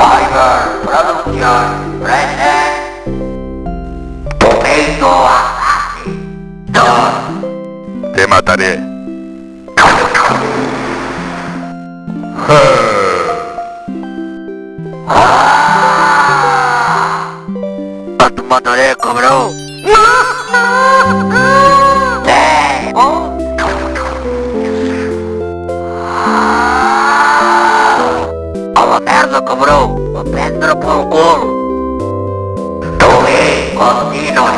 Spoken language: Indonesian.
Tiger Production present Tomato Asasi dan Te mataré. Te mataré, cabrón. A la merda, cabrón. A prendre pel cul. Tu bé, continua.